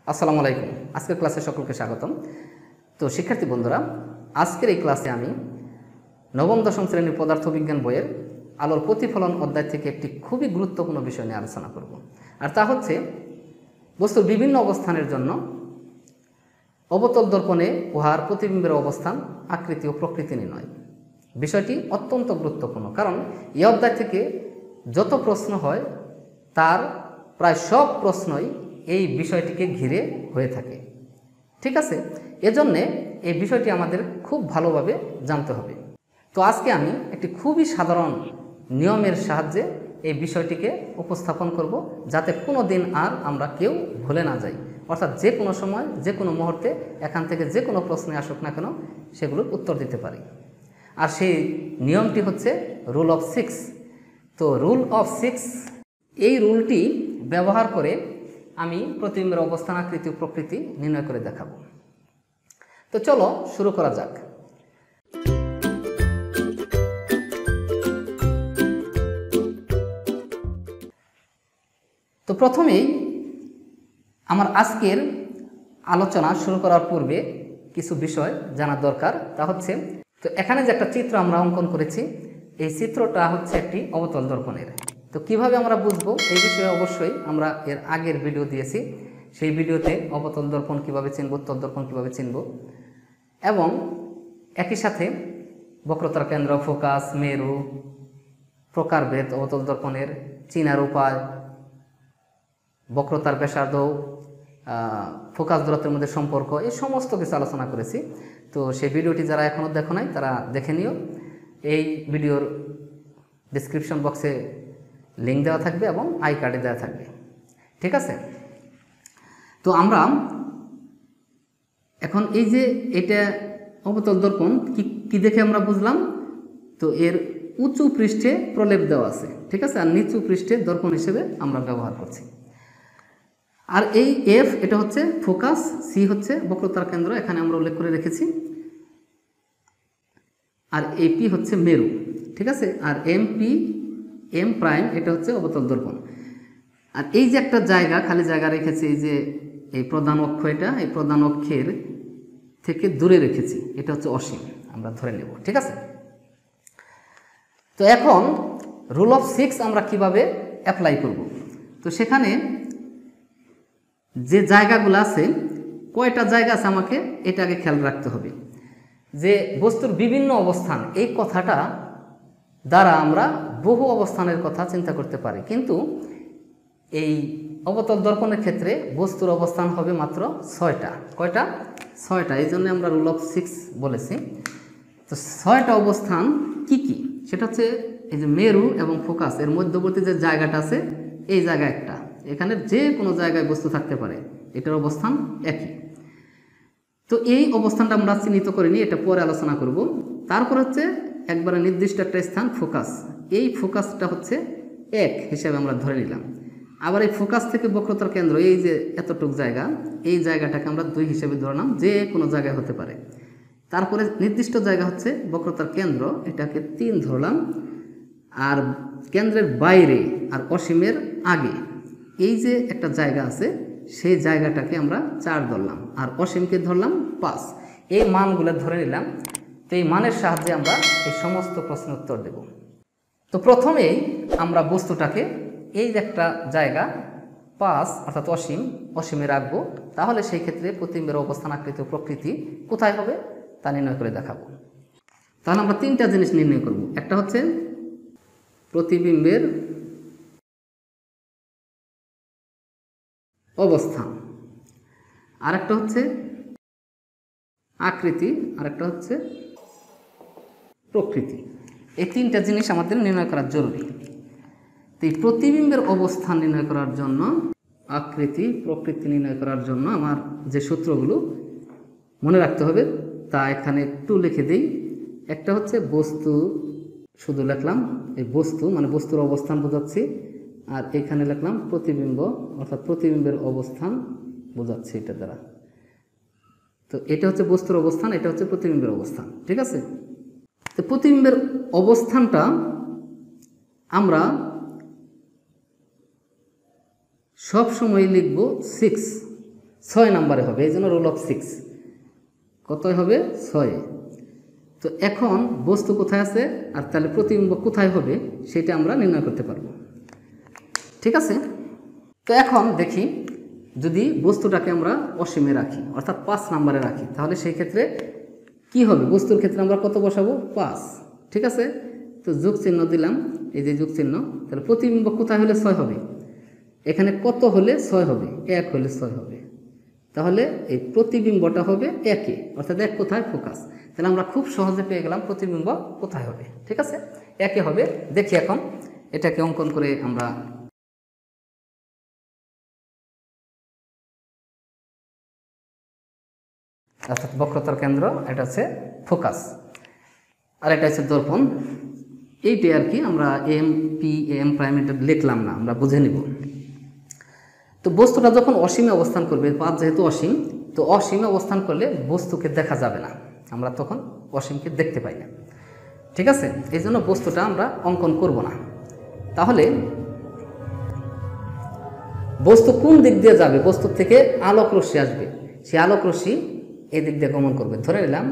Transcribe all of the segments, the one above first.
আসসালামু আলাইকুম। আজকের ক্লাসে সকলকে স্বাগতম। তো শিক্ষার্থী বন্ধুরা, আজকের এই ক্লাসে আমি নবম দশম শ্রেণীর পদার্থবিজ্ঞান বইয়ের আলোর প্রতিফলন অধ্যায় থেকে একটি খুবই গুরুত্বপূর্ণ বিষয় নিয়ে আলোচনা করব, আর তা হচ্ছে বস্তুর বিভিন্ন অবস্থানের জন্য অবতল দর্পণে উহার প্রতিবিম্বের অবস্থান, আকৃতি ও প্রকৃতি নির্ণয়। বিষয়টি অত্যন্ত গুরুত্বপূর্ণ, কারণ এই অধ্যায় থেকে যত প্রশ্ন হয় তার প্রায় সব প্রশ্নই এই বিষয়টিকে ঘিরে হয়ে থাকে। ঠিক আছে, এজন্যে এই বিষয়টি আমাদের খুব ভালোভাবে জানতে হবে। তো আজকে আমি একটি খুবই সাধারণ নিয়মের সাহায্যে এই বিষয়টিকে উপস্থাপন করব, যাতে কোনো দিন আর আমরা কেউ ভুলে না যাই, অর্থাৎ যে কোনো সময় যে কোনো মুহূর্তে এখান থেকে যে কোনো প্রশ্নে আসুক না কেন সেগুলোর উত্তর দিতে পারি। আর সেই নিয়মটি হচ্ছে রুল অফ 6। তো রুল অফ 6, এই রুলটি ব্যবহার করে আমি প্রতিবিম্বের অবস্থান, আকৃতি ও প্রকৃতি নির্ণয় করে দেখাবো। তো চলো শুরু করা যাক। তো প্রথমেই আমার আজকের আলোচনা শুরু করার পূর্বে কিছু বিষয় জানা দরকার। তা হচ্ছে, তো এখানে যে একটা চিত্র আমরা অঙ্কন করেছি, এই চিত্রটা হচ্ছে একটি অবতল দর্পণের। তো কিভাবে আমরা বুঝবো এই বিষয়ে অবশ্যই আমরা এর আগের ভিডিও দিয়েছি। সেই ভিডিওতে অবতল দর্পণ কিভাবে চিনব, উত্তল দর্পণ কিভাবে চিনব, এবং একই সাথে বক্রতার কেন্দ্র, ফোকাস, মেরু, প্রকারভেদ অবতল দর্পণের, চিনার উপায়, বক্রতার ব্যাসার্ধ, ফোকাস দূরত্বের মধ্যে সম্পর্ক, এই সমস্ত কিছু আলোচনা করেছি। তো সেই ভিডিওটি যারা এখনও দেখো নাই তারা দেখে নিও। এই ভিডিওর ডেসক্রিপশন বক্সে লিঙ্ক দেওয়া থাকবে এবং আই কার্ডে দেওয়া থাকবে। ঠিক আছে, তো আমরা এখন এই যে এটা অবতল দর্পণ কি দেখে আমরা বুঝলাম, তো এর উঁচু পৃষ্ঠে প্রলেপ দেওয়া আছে, ঠিক আছে, আর নিচু পৃষ্ঠে দর্পণ হিসেবে আমরা ব্যবহার করছি। আর এই এফ এটা হচ্ছে ফোকাস, সি হচ্ছে বক্রতার কেন্দ্র, এখানে আমরা উল্লেখ করে রেখেছি, আর এপি হচ্ছে মেরু, ঠিক আছে, আর এম প্রাইম এটা হচ্ছে অবতল দর্পণ। আর এই যে একটা জায়গা, খালি জায়গা রেখেছি, এই যে এই প্রধান অক্ষ, এটা এই প্রধান অক্ষের থেকে দূরে রেখেছি, এটা হচ্ছে অসীম, আমরা ধরে নেব। ঠিক আছে, তো এখন রুল অফ 6 আমরা কিভাবে অ্যাপ্লাই করব। তো সেখানে যে জায়গাগুলো আছে, কয়টা জায়গা আছে আমাকে এটা আগে খেয়াল রাখতে হবে। যে বস্তুর বিভিন্ন অবস্থান, এই কথাটা দ্বারা আমরা বহু অবস্থানের কথা চিন্তা করতে পারি, কিন্তু এই অবতল দর্পণের ক্ষেত্রে বস্তুর অবস্থান হবে মাত্র 6টা। কয়টা? 6টা। এই জন্য আমরা রুল অফ 6 বলেছি। তো 6টা অবস্থান কি কি, সেটা হচ্ছে এই যে মেরু এবং ফোকাস এর মধ্যবর্তী যে জায়গাটা আছে, এই জায়গা একটা, এখানে যে কোনো জায়গায় বস্তু থাকতে পারে, এটার অবস্থান একই। তো এই অবস্থানটা আমরা চিহ্নিত করে নিই, এটা পরে আলোচনা করব। তারপর হচ্ছে একবারে নির্দিষ্ট একটা স্থান ফোকাস, এই ফোকাসটা হচ্ছে 1 হিসেবে আমরা ধরে নিলাম। আবার এই ফোকাস থেকে বক্রতার কেন্দ্র, এই যে এতটুক জায়গা, এই জায়গাটাকে আমরা 2 হিসেবে ধরলাম, যে কোনো জায়গায় হতে পারে। তারপরে নির্দিষ্ট জায়গা হচ্ছে বক্রতার কেন্দ্র, এটাকে 3 ধরলাম। আর কেন্দ্রের বাইরে আর অসীমের আগে এই যে একটা জায়গা আছে, সেই জায়গাটাকে আমরা 4 ধরলাম, আর অসীমকে ধরলাম 5। এই মানগুলো ধরে নিলাম। তো এই মানের সাহায্যে আমরা এই সমস্ত প্রশ্নের উত্তর দেব। তো প্রথমেই আমরা বস্তুটাকে এই যে একটা জায়গা 5 অর্থাৎ অসীমে রাখবো, তাহলে সেই ক্ষেত্রে প্রতিবিম্বের অবস্থান, আকৃতি ও প্রকৃতি কোথায় হবে তা নির্ণয় করে দেখাবো। তাহলে আমরা 3টা জিনিস নির্ণয় করব। একটা হচ্ছে প্রতিবিম্বের অবস্থান, আরেকটা হচ্ছে আকৃতি, আরেকটা হচ্ছে প্রকৃতি। এই 3টা জিনিস আমাদের নির্ণয় করা জরুরি। তো এই প্রতিবিম্বের অবস্থান নির্ণয় করার জন্য, আকৃতি, প্রকৃতি নির্ণয় করার জন্য আমার যে সূত্রগুলো মনে রাখতে হবে তা এখানে একটু লিখে দিই। একটা হচ্ছে বস্তু, শুধু লিখলাম এই বস্তু, মানে বস্তুর অবস্থান বোঝাচ্ছি, আর এখানে লিখলাম প্রতিবিম্ব অর্থাৎ প্রতিবিম্বের অবস্থান বোঝাচ্ছি এটা দ্বারা। তো এটা হচ্ছে বস্তুর অবস্থান, এটা হচ্ছে প্রতিবিম্বের অবস্থান। ঠিক আছে, তো প্রতিবিম্বের অবস্থানটা আমরা সব সময় লিখব 6। 6 নম্বরে হবে, এই জন্য রুল অফ 6 কতই হবে 6। তো এখন বস্তু কোথায় আছে আর তাহলে প্রতিবিম্ব কোথায় হবে সেটা আমরা নির্ণয় করতে পারবো। ঠিক আছে, তো এখন দেখি যদি বস্তুটাকে আমরা অসীমে রাখি অর্থাৎ 5 নম্বরে রাখি তাহলে সেই ক্ষেত্রে কি হবে, বস্তুর ক্ষেত্রে আমরা কত বসাবো 5। ঠিক আছে, তো যোগ চিহ্ন দিলাম, এই যে যোগ চিহ্ন, তাহলে প্রতিবিম্ব কোথায় হলে 6 হবে, এখানে কত হলে 6 হবে, 1 হলে 6 হবে। তাহলে এই প্রতিবিম্বটা হবে 1 অর্থাৎ 1 কোথায় ফোকাস। তাহলে আমরা খুব সহজে পেয়ে গেলাম প্রতিবিম্ব কোথায় হবে। ঠিক আছে, 1 হবে। দেখি এখন এটাকে অঙ্কন করে আমরা অর্থাৎ বক্রতার কেন্দ্র, এটা হচ্ছে ফোকাস আর এটা হচ্ছে দর্পণ। এইটাই আর কি আমরা এম পি এম প্রাইম এটা লিখলাম না, আমরা বুঝে নিব। তো বস্তুটা যখন অসীমে অবস্থান করবে, 5 যেহেতু অসীম, তো অসীমে অবস্থান করলে বস্তুকে দেখা যাবে না, আমরা তখন অসীমকে দেখতে পাই না। ঠিক আছে, এই জন্য বস্তুটা আমরা অঙ্কন করব না। তাহলে বস্তু কোন দিক দিয়ে যাবে, বস্তুর থেকে আলোক রশ্মি আসবে, সেই আলোক রশ্মি এদিক দিয়ে গমন করবে। ধরে নিলাম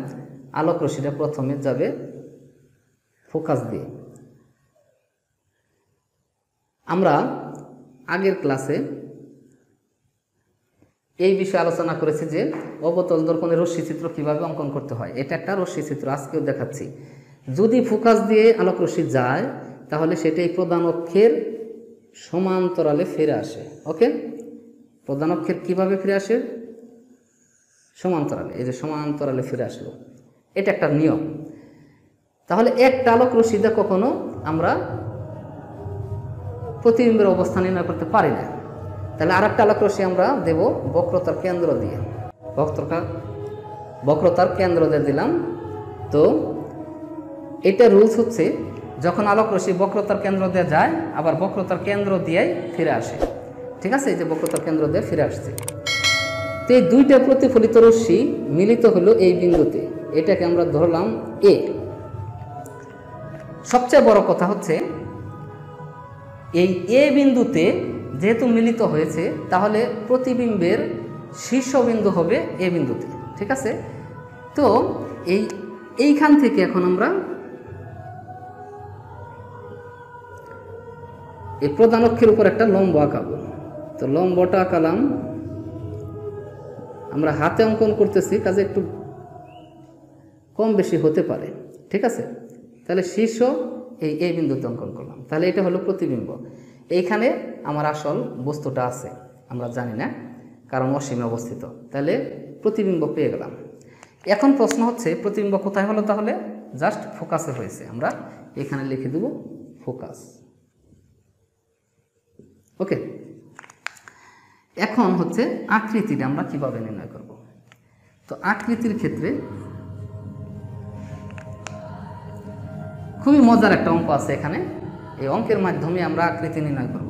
আলোক রশ্মিটা প্রথমে যাবে ফোকাস দিয়ে। আমরা আগের ক্লাসে এই বিষয়ে আলোচনা করেছি যে অবতল দর্পণের রশ্মি চিত্র কীভাবে অঙ্কন করতে হয়। এটা একটা রশ্মি চিত্র, আজকেও দেখাচ্ছি। যদি ফোকাস দিয়ে আলোক রশ্মি যায় তাহলে সেটা এই প্রধান অক্ষের সমান্তরালে ফিরে আসে। ওকে, প্রধান অক্ষের কীভাবে ফিরে আসে, সমান্তরালে, এই যে সমান্তরালে ফিরে আসলো, এটা একটা নিয়ম। তাহলে একটা আলোক রশ্মিতে কখনো আমরা প্রতিবিম্বের অবস্থান নির্ণয় করতে পারি না। তাহলে আর একটা আলোক রশ্মি আমরা দেব বক্রতার কেন্দ্র দিয়ে, বক্রতার কেন্দ্র দিয়ে দিলাম। তো এটা রুলস হচ্ছে যখন আলোক রশ্মি বক্রতার কেন্দ্র দিয়ে যায় আবার বক্রতার কেন্দ্র দিয়েই ফিরে আসে। ঠিক আছে, এই যে বক্রতার কেন্দ্র দিয়ে ফিরে আসছে। তো এই দুইটা প্রতিফলিত রশ্মি মিলিত হলো এই বিন্দুতে, এটাকে আমরা ধরলাম এ। সবচেয়ে বড় কথা হচ্ছে এই এ বিন্দুতে যেহেতু মিলিত হয়েছে তাহলে প্রতিবিম্বের শীর্ষবিন্দু হবে এ বিন্দুতে। ঠিক আছে, তো এইখান থেকে এখন আমরা এই প্রধান অক্ষের উপর একটা লম্ব আঁকাবো। তো লম্বটা আঁকালাম, আমরা হাতে অঙ্কন করতেছি কাজে একটু কম বেশি হতে পারে। ঠিক আছে, তাহলে শীর্ষ এই বিন্দুতে অঙ্কন করলাম, তাহলে এটা হলো প্রতিবিম্ব। এইখানে আমার আসল বস্তুটা আছে আমরা জানি না কারণ অসীমে অবস্থিত, তাহলে প্রতিবিম্ব পেয়ে গেলাম। এখন প্রশ্ন হচ্ছে প্রতিবিম্ব কোথায় হলো, তাহলে জাস্ট ফোকাসে হয়েছে, আমরা এখানে লিখে দেব ফোকাস। ওকে, এখন হচ্ছে আকৃতিটা আমরা কিভাবে নির্ণয় করব। তো আকৃতির ক্ষেত্রে খুবই মজার একটা অঙ্ক আছে এখানে, এই অঙ্কের মাধ্যমে আমরা আকৃতি নির্ণয় করব।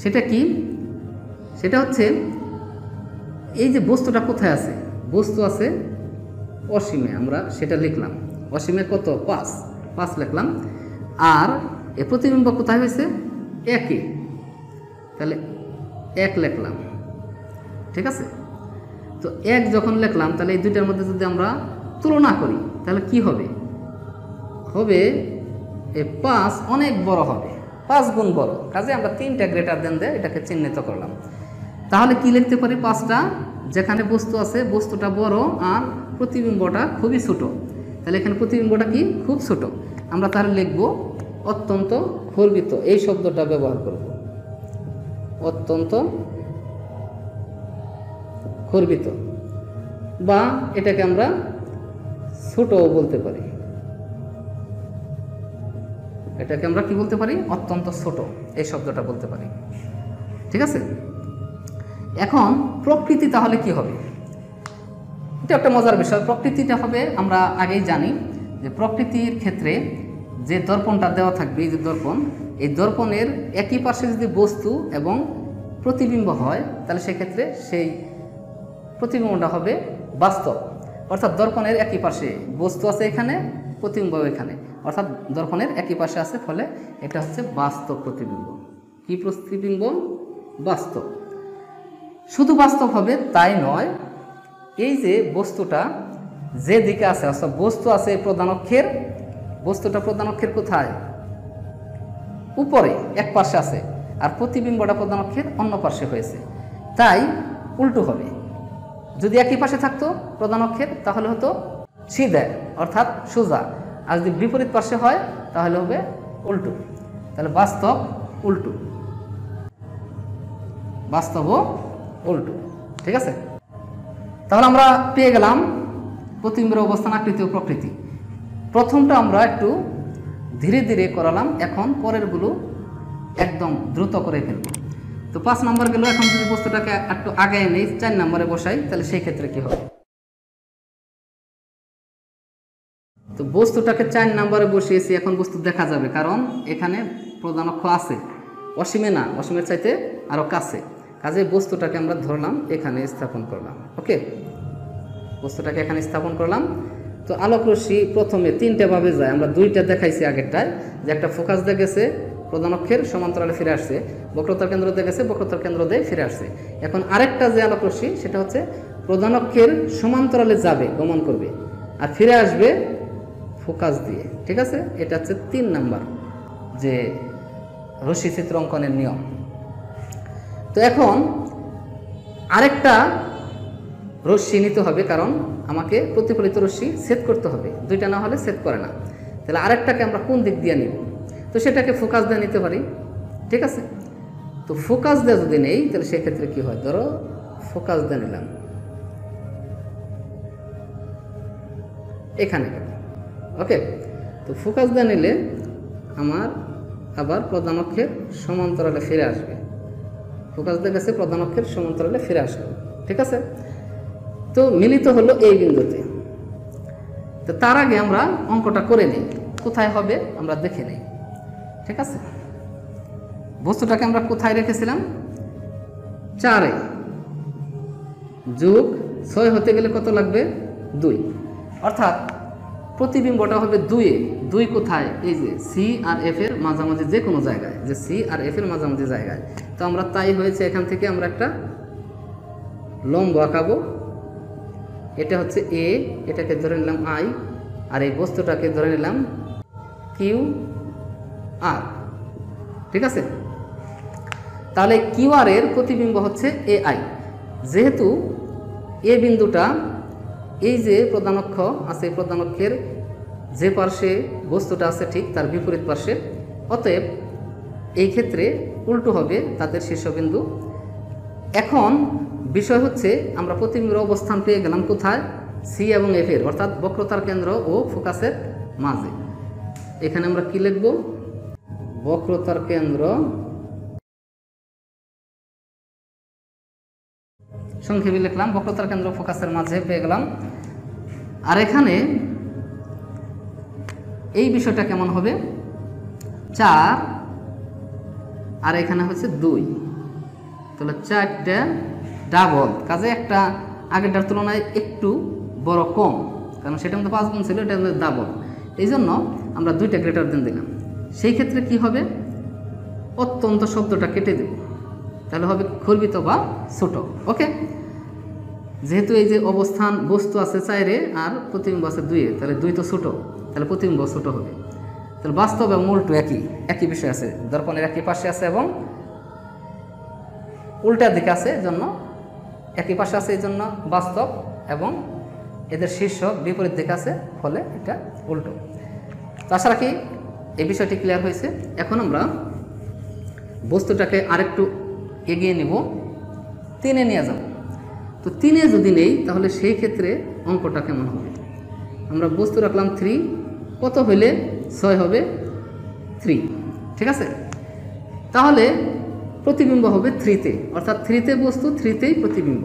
সেটা কি, সেটা হচ্ছে এই যে বস্তুটা কোথায় আছে, বস্তু আছে অসীমে, আমরা সেটা লিখলাম। অসীমে কত 5 লিখলাম। আর এ প্রতিবিম্ব কোথায় হয়েছে 1, তাহলে 1 লিখলাম। ঠিক আছে, তো 1 যখন লিখলাম তাহলে এই দুইটার মধ্যে যদি আমরা তুলনা করি তাহলে কি হবে, হবে এই 5 অনেক বড় হবে, 5 গুণ বড়। কাজে আমরা 3টা গ্রেটার দেন দিয়ে এটাকে চিহ্নিত করলাম। তাহলে কি লিখতে পারি, 5টা যেখানে বস্তু আছে বস্তুটা বড় আর প্রতিবিম্বটা খুবই ছোট, তাহলে এখানে প্রতিবিম্বটা কি খুব ছোট। আমরা তাহলে লিখব অত্যন্ত খর্বিত, এই শব্দটা ব্যবহার করব, অত্যন্ত খর্বিত, বা এটাকে আমরা ছোটও বলতে পারি। এটাকে আমরা কি বলতে পারি, অত্যন্ত ছোট, এই শব্দটা বলতে পারি। ঠিক আছে, এখন প্রকৃতি তাহলে কি হবে, এটা একটা মজার বিষয়। প্রকৃতিটা হবে আমরা আগেই জানি যে প্রকৃতির ক্ষেত্রে যে দর্পণটা দেওয়া থাকবে, এই যে দর্পণ, এই দর্পণের একই পাশে যদি বস্তু এবং প্রতিবিম্ব হয় তাহলে সেক্ষেত্রে সেই প্রতিবিম্বটা হবে বাস্তব। অর্থাৎ দর্পণের একই পাশে বস্তু আছে এখানে, প্রতিবিম্ব এখানে, অর্থাৎ দর্পণের একই পাশে আছে, ফলে এটা হচ্ছে বাস্তব প্রতিবিম্ব। কি প্রতিবিম্ব, বাস্তব। শুধু বাস্তব হবে তাই নয়, এই যে বস্তুটা যে দিকে আছে, অর্থাৎ বস্তু আছে এই প্রধান অক্ষের, বস্তুটা প্রধান অক্ষের কোথায়, উপরে এক পাশে আছে, আর প্রতিবিম্বটা প্রধান অক্ষের অন্য পাশে হয়েছে, তাই উল্টো হবে। যদি একই পাশে থাকতো প্রধান অক্ষের তাহলে হতো সিধা অর্থাৎ সোজা, আর যদি বিপরীত পাশে হয় তাহলে হবে উল্টো। তাহলে বাস্তব উল্টো, বাস্তবও উল্টো। ঠিক আছে, তাহলে আমরা পেয়ে গেলাম প্রতিবিম্বের অবস্থান, আকৃতি ও প্রকৃতি। প্রথমটা আমরা একটু ধীরে ধীরে করালাম, এখন পরেরগুলো একদম দ্রুত করে ফেলব। তো 5 নম্বর গেল। এখন যদি বস্তুটাকে একটু আগায় নেই, 4 নম্বরে বসাই, তাহলে সেই ক্ষেত্রে কি হবে? তো বস্তুটাকে 4 নম্বরে বসিয়েছি, এখন বস্তু দেখা যাবে, কারণ এখানে প্রধান অক্ষ আছে, অসীমে না, অসীমের চাইতে আরও কাছে। কাজে বস্তুটাকে আমরা ধরলাম, এখানে স্থাপন করলাম। ওকে, বস্তুটাকে এখানে স্থাপন করলাম। তো আলোক রশ্মি প্রথমে 3টে ভাবে যায়, আমরা 2টা দেখাইছি আগেরটায়, যে একটা ফোকাস দিয়ে গেছে প্রধান অক্ষের সমান্তরালে ফিরে আসছে, বক্রতার কেন্দ্র দিয়ে গেছে বক্রতার কেন্দ্র দিয়ে ফিরে আসছে। এখন আরেকটা যে আলোক রশ্মি সেটা হচ্ছে প্রধান অক্ষের সমান্তরালে যাবে, গমন করবে, আর ফিরে আসবে ফোকাস দিয়ে। ঠিক আছে, এটা হচ্ছে 3 নাম্বার যে রশ্মি চিত্র অঙ্কনের নিয়ম। তো এখন আরেকটা রশ্মি নিতে হবে, কারণ আমাকে প্রতিফলিত রশ্মি সেট করতে হবে, 2টা না হলে সেট করে না। তাহলে আরেকটাকে আমরা কোন দিক দিয়ে নিব? তো সেটাকে ফোকাস দিয়ে নিতে পারি। ঠিক আছে, তো ফোকাস দিয়ে যদি নেই তাহলে সেক্ষেত্রে কি হয়? ধরো ফোকাস দিয়ে নিলাম এখানে। ওকে, তো ফোকাস দিয়ে নিলে আমার আবার প্রধান অক্ষের সমান্তরালে ফিরে আসবে, ফোকাস দিয়ে গেছে প্রধান অক্ষের সমান্তরালে ফিরে আসবে। ঠিক আছে, তো মিলিত হলো এই বিন্দুতে। তো তার আগে আমরা অঙ্কটা করে নিই, কোথায় হবে আমরা দেখে নিই। ঠিক আছে, বস্তুটাকে আমরা কোথায় রেখেছিলাম? 4 যোগ 6 হতে গেলে কত লাগবে? 2, অর্থাৎ প্রতিবিম্বটা হবে 2-এ। 2 কোথায়? এই যে সি আর এফ এর মাঝামাঝি যে কোনো জায়গায়, যে সি আর এফ এর মাঝামাঝি জায়গায়। তো আমরা তাই হয়েছে, এখান থেকে আমরা একটা লম্ব আঁকাবো, এটা হচ্ছে এ, এটাকে ধরে নিলাম আই, আর এই বস্তুটাকে ধরে নিলাম কিউ আর। ঠিক আছে, তাহলে কিউ আর এর প্রতিবিম্ব হচ্ছে এ আই। যেহেতু এ বিন্দুটা এই যে প্রধান অক্ষ আছে, এই প্রধান অক্ষের যে পার্শ্বে বস্তুটা আছে ঠিক তার বিপরীত পার্শ্বে, অতএব এই ক্ষেত্রে উল্টো হবে তাদের শীর্ষবিন্দু। এখন বিষয় হচ্ছে আমরা প্রতিবিম্বের অবস্থান পেয়ে গেলাম কোথায়? সি এবং এফ এর, অর্থাৎ বক্রতার কেন্দ্র ও ফোকাসের মাঝে। এখানে আমরা কি লিখব? বক্রতার কেন্দ্র, সংক্ষেপে লিখলাম বক্রতার কেন্দ্র ফোকাসের মাঝে পেয়ে গেলাম। আর এখানে এই বিষয়টা কেমন হবে? 4 আর এখানে হচ্ছে 2, তাহলে 4টা ডাবল, কাজে একটা আগেরটার তুলনায় একটু বড় কম, কারণ সেটা মধ্যে 5 গুণ ছিল, এটা ডাবল, এই জন্য আমরা 2টা গ্রেটার দেন দিলাম। সেই ক্ষেত্রে কি হবে? অত্যন্ত শব্দটা কেটে দেব, তাহলে হবে গর্বিত বা ছোট। ওকে, যেহেতু এই যে অবস্থান বস্তু আছে 4-এ আর প্রতিবিম্ব আছে 2-এ, তাহলে 2 তো ছোট, তাহলে প্রতিবিম্ব ছোট হবে। তাহলে বাস্তব এবং উল্টো একই বিষয় আছে, দর্পণের একই পাশে আছে এবং উল্টার দিকে আছে, জন্য একই পাশে আছে, এই জন্য বাস্তব, এবং এদের শীর্ষ বিপরীত দিকে আছে, ফলে এটা উল্টো। তো আশা রাখি এই বিষয়টি ক্লিয়ার হয়েছে। এখন আমরা বস্তুটাকে আরেকটু এগিয়ে নিব, 3-এ নিয়ে যাব। তো 3-এ যদি নেই তাহলে সেই ক্ষেত্রে অঙ্কটা কেমন হবে? আমরা বস্তু রাখলাম 3, কত হইলে 6 হবে? 3। ঠিক আছে, তাহলে প্রতিবিম্ব হবে 3-তে, অর্থাৎ 3-তে বস্তু, 3-তেই প্রতিবিম্ব।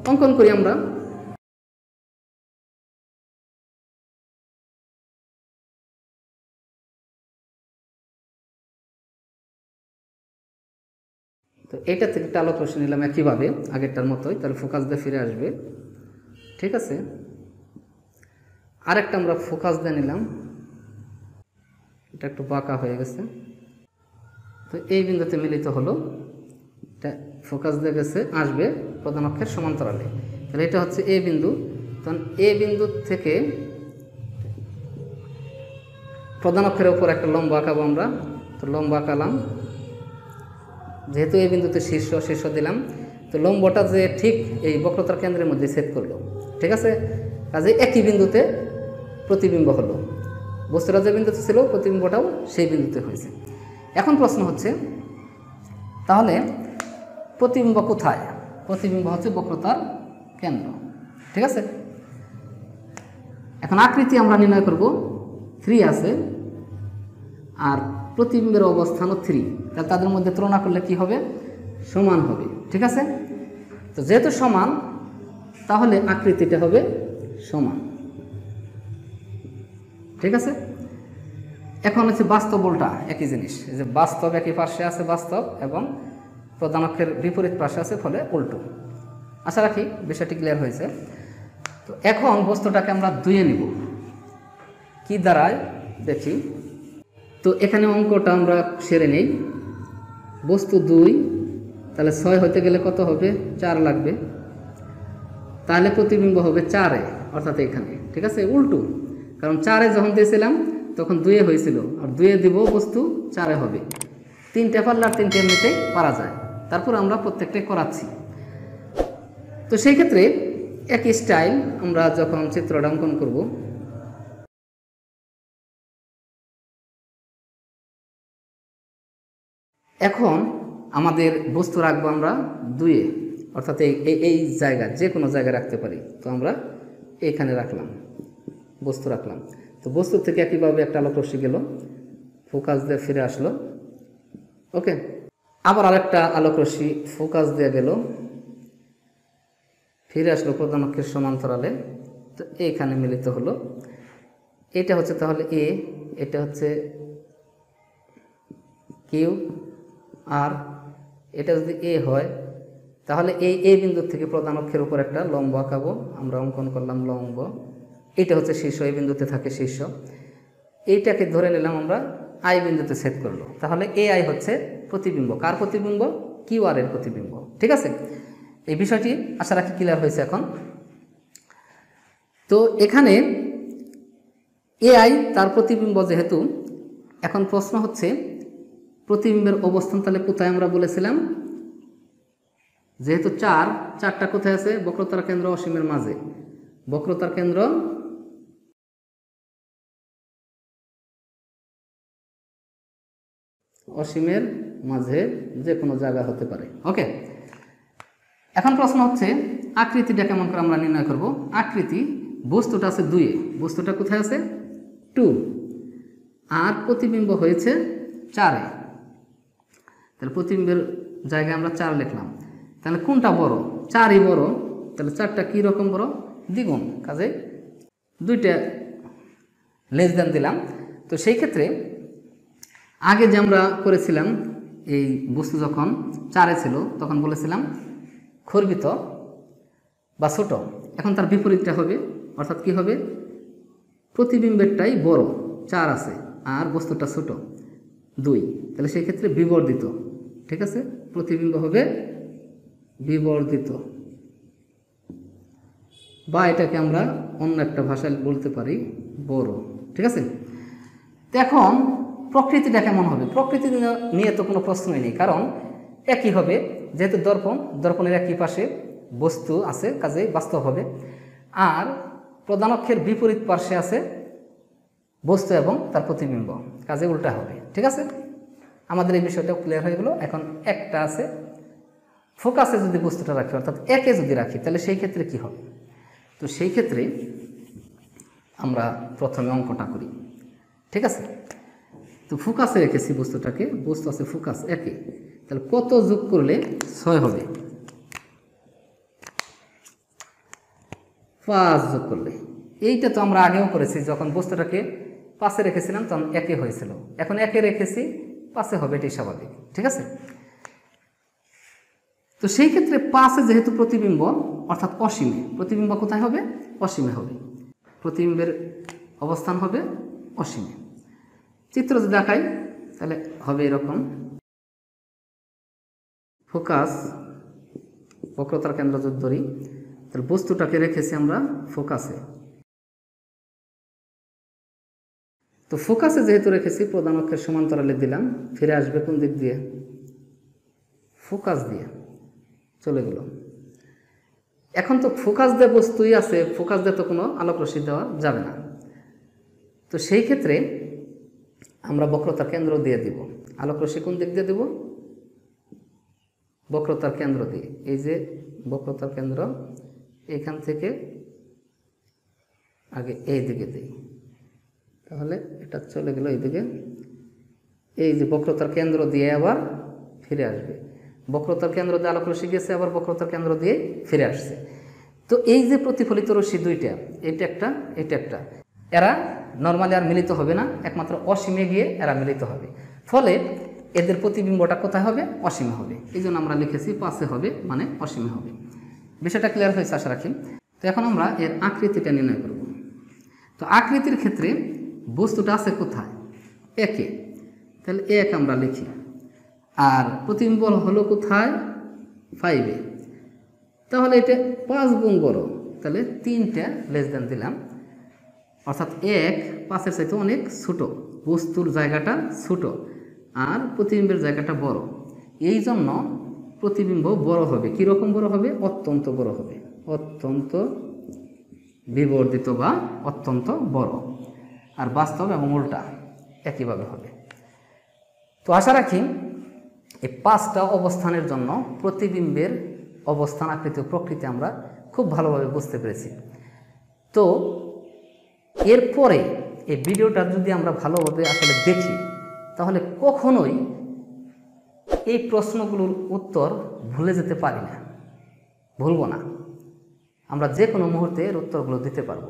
অঙ্কন করি আমরা। তো এটা থেকে একটা আলোক রশ্মি নিলাম একইভাবে আগেরটার মতোই, তাহলে ফোকাস দিয়ে ফিরে আসবে। ঠিক আছে, আরেকটা আমরা ফোকাস দিয়ে নিলাম, এটা একটু বাঁকা হয়ে গেছে, তো এই বিন্দুতে মিলিত হলো, এটা ফোকাস দিয়ে গেছে, আসবে প্রধান অক্ষের সমান্তরালে। তাহলে এটা হচ্ছে এ বিন্দু, তখন এ বিন্দু থেকে প্রধান অক্ষের উপর একটা লম্ব আঁকাবো আমরা। তো লম্ব আঁকালাম, যেহেতু এই বিন্দুতে শীর্ষ দিলাম, তো লম্বটা যে ঠিক এই বক্রতার কেন্দ্রের মধ্যে ছেদ করলো, ঠিক আছে। কাজে একই বিন্দুতে প্রতিবিম্ব হলো, বস্তুটা যে বিন্দুতে ছিল প্রতিবিম্বটাও সেই বিন্দুতে হয়েছে। এখন প্রশ্ন হচ্ছে তাহলে প্রতিবিম্ব কোথায়? প্রতিবিম্ব হচ্ছে বক্রতার কেন্দ্র, ঠিক আছে। এখন আকৃতি আমরা নির্ণয় করব, 3 আছে আর প্রতিবিম্বের অবস্থানও 3, তাহলে তাদের মধ্যে তুলনা করলে কি হবে? সমান হবে, ঠিক আছে। তো যেহেতু সমান, তাহলে আকৃতিটা হবে সমান, ঠিক আছে। এখন হচ্ছে বাস্তব উল্টা একই জিনিস, যে বাস্তব একই পাশে আছে বাস্তব এবং প্রধান অক্ষের বিপরীত পাশে আছে, ফলে উল্টো। আশা রাখি বিষয়টি ক্লিয়ার হয়েছে। তো এখন বস্তুটাকে আমরা ধুয়ে নিব, কি দাঁড়ায় দেখি। তো এখানে অঙ্কটা আমরা সেরে নেই। বস্তু 2, তাহলে 6 হতে গেলে কত হবে? 4 লাগবে। তাহলে প্রতিবিম্ব হবে 4-এ, অর্থাৎ এখানে, ঠিক আছে। উল্টো, কারণ 4-এ যখন দিয়েছিলাম তখন 2-এ হয়েছিল, আর 2-এ দিব বস্তু 4-এ হবে। 3টে পারলে আর 3টে এমনিতেই পারা যায়, তারপর আমরা প্রত্যেকটাই করাচ্ছি। তো সেই ক্ষেত্রে একই স্টাইল আমরা যখন চিত্রটা অঙ্কন করব, এখন আমাদের বস্তু রাখবো আমরা 2-এ, অর্থাৎ এই জায়গা যে কোনো জায়গায় রাখতে পারি। তো আমরা এখানে রাখলাম, বস্তু রাখলাম। তো বস্তু থেকে একইভাবে একটা আলোক রশ্মি গেল, ফোকাস দিয়ে ফিরে আসলো, ওকে। আবার আরেকটা আলোক রশ্মি ফোকাস দিয়ে গেল, ফিরে আসলো প্রধান অক্ষের সমান্তরালে, তো এইখানে মিলিত হলো। এটা হচ্ছে তাহলে এ, এটা হচ্ছে কিউ, আর এটা যদি এ হয়, তাহলে এই বিন্দু থেকে প্রধান অক্ষের উপর একটা লম্ব আঁকাবো, আমরা অঙ্কন করলাম লম্ব। এটা হচ্ছে শীর্ষ, এই বিন্দুতে থাকে শীর্ষ। এইটাকে ধরে নিলাম আমরা আই বিন্দুতে ছেদ করলো, তাহলে এ আই হচ্ছে প্রতিবিম্ব। কার প্রতিবিম্ব? কিউ আর এর প্রতিবিম্ব, ঠিক আছে। এই বিষয়টি আশা রাখি ক্লিয়ার হয়েছে এখন। তো এখানে এ আই তার প্রতিবিম্ব যেহেতু, এখন প্রশ্ন হচ্ছে প্রতিবিম্বের অবস্থান তাহলে কোথায়? আমরা বলেছিলাম যেহেতু 4টা কোথায় আছে? বক্রতার কেন্দ্র অসীমের মাঝে। বক্রতার কেন্দ্র অসীমের মাঝে যে কোনো জায়গা হতে পারে, ওকে। এখন প্রশ্ন হচ্ছে আকৃতিটা কেমন করে আমরা নির্ণয় করব? আকৃতি, বস্তুটা আছে 2-এ, বস্তুটা কোথায় আছে? 2, আর প্রতিবিম্ব হয়েছে 4-এ। তাহলে প্রতিবিম্বের জায়গায় আমরা 4 লিখলাম। তাহলে কোনটা বড়? 4-ই বড়। তাহলে 4টা কী রকম বড়? দ্বিগুণ। কাজে 2টা লেস দেন দিলাম। তো সেই ক্ষেত্রে আগে যে আমরা করেছিলাম, এই বস্তু যখন 4-এ ছিল তখন বলেছিলাম খর্বিত বা ছোট। এখন তার বিপরীতটা হবে, অর্থাৎ কি হবে? প্রতিবিম্বেরটাই বড়, 4 আছে, আর বস্তুটা ছোট 2। তাহলে সেই ক্ষেত্রে বিবর্ধিত, ঠিক আছে। প্রতিবিম্ব হবে বিবর্ধিত, বা এটাকে আমরা অন্য একটা ভাষায় বলতে পারি বড়, ঠিক আছে। তো এখন প্রকৃতিটা কেমন হবে? প্রকৃতি নিয়ে তো কোনো প্রশ্নই নেই, কারণ একই হবে, যেহেতু দর্পণের একই পাশে বস্তু আছে, কাজে বাস্তব হবে। আর প্রধান অক্ষের বিপরীত পার্শ্বে আছে বস্তু এবং তার প্রতিবিম্ব, কাজে উল্টা হবে, ঠিক আছে। আমাদের এই বিষয়টাও ক্লিয়ার হয়ে গেল। এখন একটা আছে ফোকাসে যদি বস্তুটা রাখি, অর্থাৎ একে যদি রাখি, তাহলে সেই ক্ষেত্রে কি হবে? তো সেই ক্ষেত্রে আমরা প্রথমে অঙ্কটা করি, ঠিক আছে। তো ফোকাসে রেখেছি বস্তুটাকে, বস্তু আছে ফোকাস একে, তাহলে কত যোগ করলে 6 হবে? 5 যোগ করলে। এইটা তো আমরা আগেও করেছি, যখন বস্তুটাকে 5-এ রেখেছিলাম তখন একে হয়েছিল, এখন একে রেখেছি 5-এ হবে, এটাই স্বাভাবিক, ঠিক আছে। তো সেই ক্ষেত্রে 5-এ যেহেতু প্রতিবিম্ব, অর্থাৎ অসীমে, প্রতিবিম্ব কোথায় হবে? অসীমে হবে। প্রতিবিম্বের অবস্থান হবে অসীমে। চিত্র যদি দেখাই তাহলে হবে এরকম, ফোকাস বক্রতার কেন্দ্র যদি ধরি তাহলে বস্তুটাকে রেখেছি আমরা ফোকাসে। তো ফোকাসে যেহেতু রেখেছি প্রধান অক্ষের সমান্তরালে দিলাম, ফিরে আসবে কোন দিক দিয়ে? ফোকাস দিয়ে চলে গেল। এখন তো ফোকাস দিয়ে বস্তুই আছে, ফোকাস দিয়ে তো কোনো আলোক রশ্মি দেওয়া যাবে না। তো সেই ক্ষেত্রে আমরা বক্রতার কেন্দ্র দিয়ে দিব। আলোক রশ্মি কোন দিক দিয়ে দেব? বক্রতার কেন্দ্র দিয়ে। এই যে বক্রতার কেন্দ্র, এখান থেকে আগে এই দিকে দিই, তাহলে এটা চলে গেল এইদিকে। এই যে বক্রতার কেন্দ্র দিয়ে আবার ফিরে আসবে, বক্রতার কেন্দ্র দিয়ে আলোক রশ্মি গেছে, আবার বক্রতার কেন্দ্র দিয়ে ফিরে আসছে। তো এই যে প্রতিফলিত রশ্মি দুইটা, এটা একটা এটা একটা, এরা নর্মালি আর মিলিত হবে না, একমাত্র অসীমে গিয়ে এরা মিলিত হবে। ফলে এদের প্রতিবিম্বটা কোথায় হবে? অসীমে হবে। এই জন্য আমরা লিখেছি পাশে হবে মানে অসীমে হবে। বিষয়টা ক্লিয়ার হয়েছে আশা রাখি। তো এখন আমরা এর আকৃতিটা নির্ণয় করব। তো আকৃতির ক্ষেত্রে বস্তুটা আছে কোথায়? একে, তাহলে এক আমরা লিখি। আর প্রতিবিম্ব হলো কোথায়? 5-এ। তাহলে এটা 5 গুণ বড়, তাহলে 3টা লেস দেন দিলাম, অর্থাৎ 1 5-এর চাইতে অনেক ছোট, বস্তুর জায়গাটা ছোট আর প্রতিবিম্বের জায়গাটা বড়। এই জন্য প্রতিবিম্ব বড় হবে। কীরকম বড় হবে? অত্যন্ত বড় হবে, অত্যন্ত বিবর্ধিত বা অত্যন্ত বড়। আর বাস্তব এবং উল্টা একইভাবে হবে। তো আশা রাখি এই 5টা অবস্থানের জন্য প্রতিবিম্বের অবস্থান, আকৃতি ও প্রকৃতি আমরা খুব ভালোভাবে বুঝতে পেরেছি। তো এরপরে এই ভিডিওটা যদি আমরা ভালোভাবে আসলে দেখি তাহলে কখনোই এই প্রশ্নগুলোর উত্তর ভুলে যেতে পারি না, ভুলব না। আমরা যে কোনো মুহূর্তে এর উত্তরগুলো দিতে পারবো।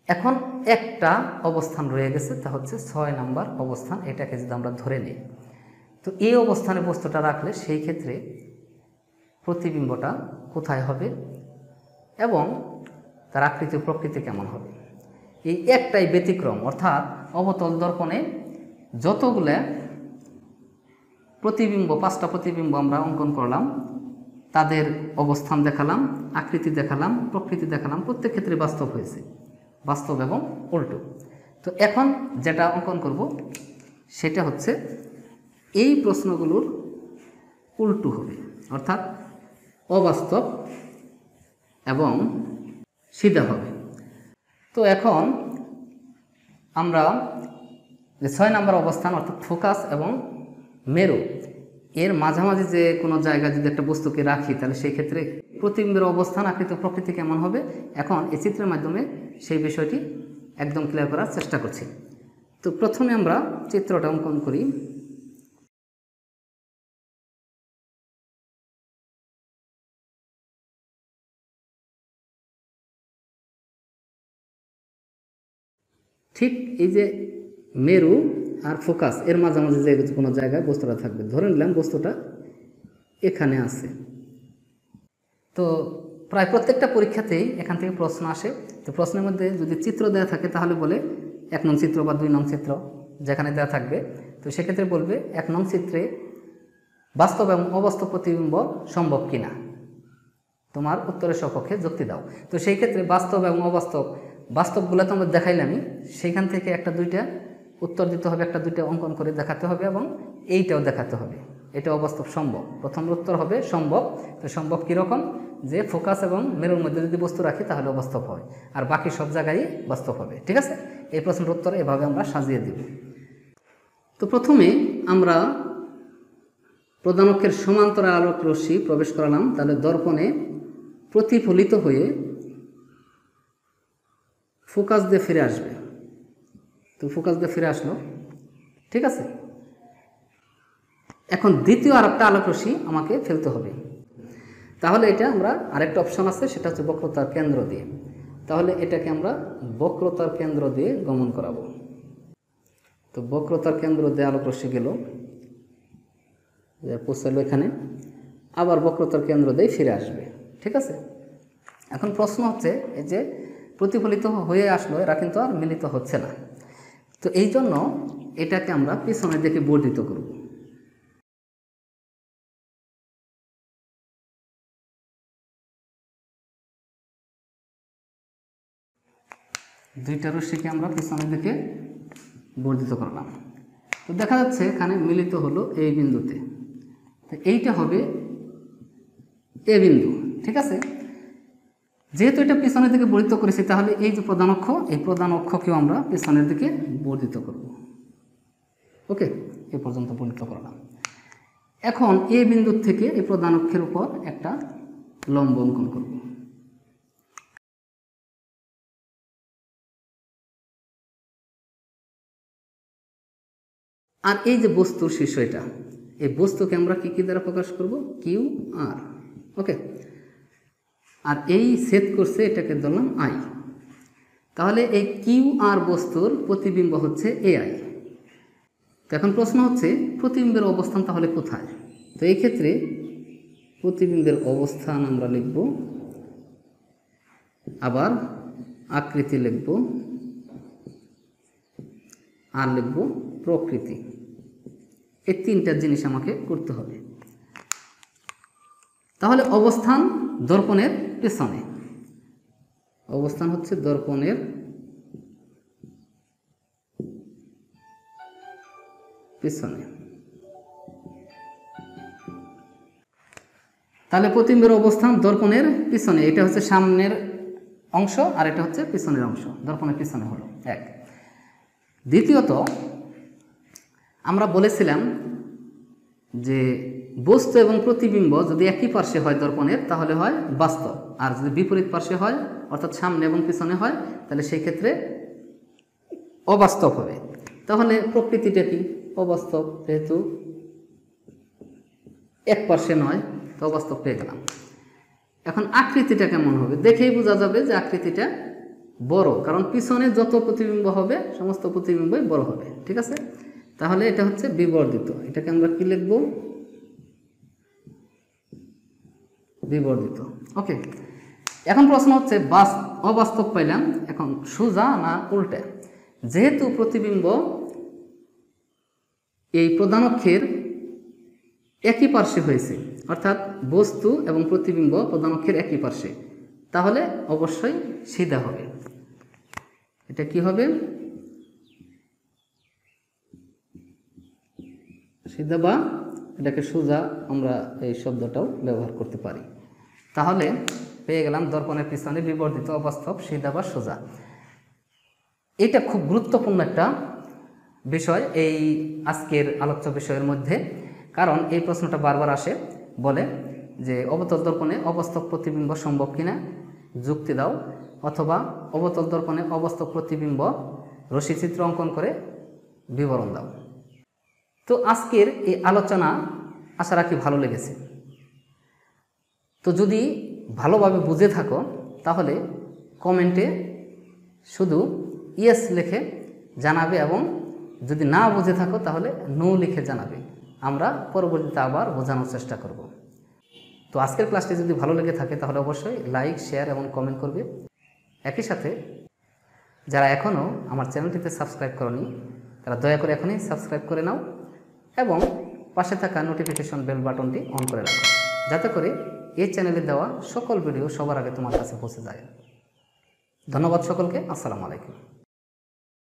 এখন একটা অবস্থান রয়ে গেছে, তা হচ্ছে 6 নম্বর অবস্থান। এটাকে যদি আমরা ধরে নিই, তো এই অবস্থানে বস্তুটা রাখলে সেই ক্ষেত্রে প্রতিবিম্বটা কোথায় হবে এবং তার আকৃতি প্রকৃতি কেমন হবে? এই একটাই ব্যতিক্রম, অর্থাৎ অবতল দর্পণে যতগুলো প্রতিবিম্ব, 5টা প্রতিবিম্ব আমরা অঙ্কন করলাম, তাদের অবস্থান দেখালাম, আকৃতি দেখালাম, প্রকৃতি দেখালাম, প্রত্যেক ক্ষেত্রে বাস্তব হয়েছে, বাস্তব এবং উল্টো। তো এখন যেটা অঙ্কন করব সেটা হচ্ছে এই প্রশ্নগুলোর উল্টো হবে, অর্থাৎ অবাস্তব এবং সিধা হবে। তো এখন আমরা যে 6 নম্বর অবস্থান অর্থাৎ ফোকাস এবং মেরু এর মাঝামাঝি যে কোনো জায়গায় যদি একটা বস্তুকে রাখি তাহলে সেই ক্ষেত্রে প্রতিবিম্বের অবস্থান, আকৃতি প্রকৃতি কেমন হবে, এখন এই চিত্রের মাধ্যমে সেই বিষয়টি একদম ক্লিয়ার করার চেষ্টা করছি। তো প্রথমে আমরা চিত্রটা অঙ্কন করি। ঠিক এই যে মেরু আর ফোকাস এর মাঝামাঝি যে কোনো জায়গায় বস্তুটা থাকবে, ধরে নিলাম বস্তুটা এখানে আছে। তো প্রায় প্রত্যেকটা পরীক্ষাতেই এখান থেকে প্রশ্ন আসে। তো প্রশ্নের মধ্যে যদি চিত্র দেওয়া থাকে তাহলে বলে 1 নং চিত্র বা 2 নং চিত্র যেখানে দেওয়া থাকবে, তো সেক্ষেত্রে বলবে 1 নং চিত্রে বাস্তব এবং অবাস্তব প্রতিবিম্ব সম্ভব কিনা, তোমার উত্তরের সপক্ষে যুক্তি দাও। তো সেই ক্ষেত্রে বাস্তব এবং অবাস্তব, বাস্তবগুলো তো আমরা দেখাইলামই, সেইখান থেকে 1-2টা উত্তর দিতে হবে, 1-2টা অঙ্কন করে দেখাতে হবে এবং এইটাও দেখাতে হবে এটা অবাস্তব সম্ভব। প্রথম উত্তর হবে সম্ভব। তো সম্ভব কীরকম? যে ফোকাস এবং মেরুর মধ্যে যদি বস্তু রাখি তাহলে অবাস্তব হয়, আর বাকি সব জায়গায় বাস্তব হবে। ঠিক আছে, এই প্রশ্নের উত্তর এভাবে আমরা সাজিয়ে দেব। তো প্রথমে আমরা প্রধান অক্ষের সমান্তরাল আলোক রশ্মি প্রবেশ করালাম, তাহলে দর্পণে প্রতিফলিত হয়ে ফোকাস দিয়ে ফিরে আসবে। তো ফোকাস দিয়ে ফিরে আসলো, ঠিক আছে। এখন দ্বিতীয় আরেকটা আলোক রশ্মি আমাকে ফেলতে হবে, তাহলে এটা আমরা আরেকটা অপশন আছে, সেটা হচ্ছে বক্রতার কেন্দ্র দিয়ে। তাহলে এটাকে আমরা বক্রতার কেন্দ্র দিয়ে গমন করাবো। তো বক্রতার কেন্দ্র দিয়ে আলোক রশ্মি গেল, পৌঁছালো এখানে, আবার বক্রতার কেন্দ্র দিয়ে ফিরে আসবে। ঠিক আছে, এখন প্রশ্ন হচ্ছে এই যে প্রতিফলিত হয়ে আসলো, এরা কিন্তু আর মিলিত হচ্ছে না। তো এই জন্য এটাকে আমরা পিছনের দিকে বর্ধিত করব। দুইটা রশ্মিকে আমরা পিছনের দিকে বর্ধিত করলাম। তো দেখা যাচ্ছে এখানে মিলিত হলো এই বিন্দুতে, তো এইটা হবে এ বিন্দু। ঠিক আছে, যেহেতু এটা পিছনের দিকে বর্ধিত করেছি, তাহলে এই যে প্রধান অক্ষ, এই প্রধান অক্ষকেও আমরা পিছনের দিকে বর্ধিত করব। ওকে, এ পর্যন্ত বর্ধিত করলাম। এখন এই বিন্দু থেকে এই প্রধান অক্ষের উপর একটা লম্ব অঙ্কন করব। আর এই যে বস্তুর শীর্ষ, এটা এই বস্তুকে আমরা কি কি দ্বারা প্রকাশ করব? Q R. ওকে, আর এই ছেদ করছে এটাকে ধরলাম আই। তাহলে এই কিউ আর বস্তুর প্রতিবিম্ব হচ্ছে এ আই। তো এখন প্রশ্ন হচ্ছে প্রতিবিম্বের অবস্থান তাহলে কোথায়? তো এই ক্ষেত্রে প্রতিবিম্বের অবস্থান আমরা লিখব, আবার আকৃতি লিখব, আর লিখব প্রকৃতি। এই তিনটা জিনিস আমাকে করতে হবে। তাহলে অবস্থান দর্পণের পেছনে, অবস্থান হচ্ছে দর্পণের পেছনে। তাহলে প্রতিবিম্বের অবস্থান দর্পণের পিছনে, এটা হচ্ছে সামনের অংশ আর এটা হচ্ছে পিছনের অংশ, দর্পণের পিছনে হলো এক। দ্বিতীয়ত আমরা বলেছিলাম যে বস্তু এবং প্রতিবিম্ব যদি একই পার্শ্বে হয় দর্পণের, তাহলে হয় বাস্তব, আর যদি বিপরীত পার্শ্বে হয় অর্থাৎ সামনে এবং পিছনে হয়, তাহলে সেই ক্ষেত্রে অবাস্তব হবে। তাহলে প্রকৃতিটা কি? অবাস্তব, যেহেতু এক পার্শ্বে নয়, তো অবাস্তব পেয়ে গেলাম। এখন আকৃতিটা কেমন হবে? দেখেই বোঝা যাবে যে আকৃতিটা বড়, কারণ পিছনে যত প্রতিবিম্ব হবে সমস্ত প্রতিবিম্বই বড় হবে। ঠিক আছে, তাহলে এটা হচ্ছে বিবর্ধিত। এটাকে আমরা কি লিখব? বিবর্ধিত। ওকে, এখন প্রশ্ন হচ্ছে অবাস্তব পাইলাম, এখন সোজা না উল্টে? যেহেতু প্রতিবিম্ব এই প্রধান অক্ষের একই পার্শ্বে হয়েছে, অর্থাৎ বস্তু এবং প্রতিবিম্ব প্রধান অক্ষের একই পার্শ্বে, তাহলে অবশ্যই সিধা হবে। এটা কি হবে? সিধা, বা এটাকে সোজা আমরা এই শব্দটাও ব্যবহার করতে পারি। তাহলে পেয়ে গেলাম দর্পণের পিছনে বিবর্ধিত, অবাস্তব, সিধা বা সোজা। এটা খুব গুরুত্বপূর্ণ একটা বিষয় এই আজকের আলোচ্য বিষয়ের মধ্যে, কারণ এই প্রশ্নটা বারবার আসে, বলে যে অবতল দর্পণে অবাস্তব প্রতিবিম্ব সম্ভব কিনা, যুক্তি দাও, অথবা অবতল দর্পণে অবাস্তব প্রতিবিম্ব রশ্মিচিত্র অঙ্কন করে বিবরণ দাও। তো আজকের এই আলোচনা আশা রাখি ভালো লেগেছে। তো যদি ভালোভাবে বুঝে থাকো তাহলে কমেন্টে শুধু ইয়েস লিখে জানাবে, এবং যদি না বুঝে থাকো তাহলে নো লিখে জানাবে। আমরা পরবর্তীতে আবার বোঝানোর চেষ্টা করব। তো আজকের ক্লাসটি যদি ভালো লেগে থাকে তাহলে অবশ্যই লাইক, শেয়ার এবং কমেন্ট করবে। একই সাথে যারা এখনও আমার চ্যানেলটিতে সাবস্ক্রাইব করনি তারা দয়া করে এখনই সাবস্ক্রাইব করে নাও, এবং পাশে থাকা নোটিফিকেশন বেল বাটনটি অন করে রাখো, যাতে করে এই চ্যানেলে দেওয়া সকল ভিডিও সবার আগে তোমার কাছে পৌঁছে যায়। ধন্যবাদ সকলকে। আসসালামু আলাইকুম।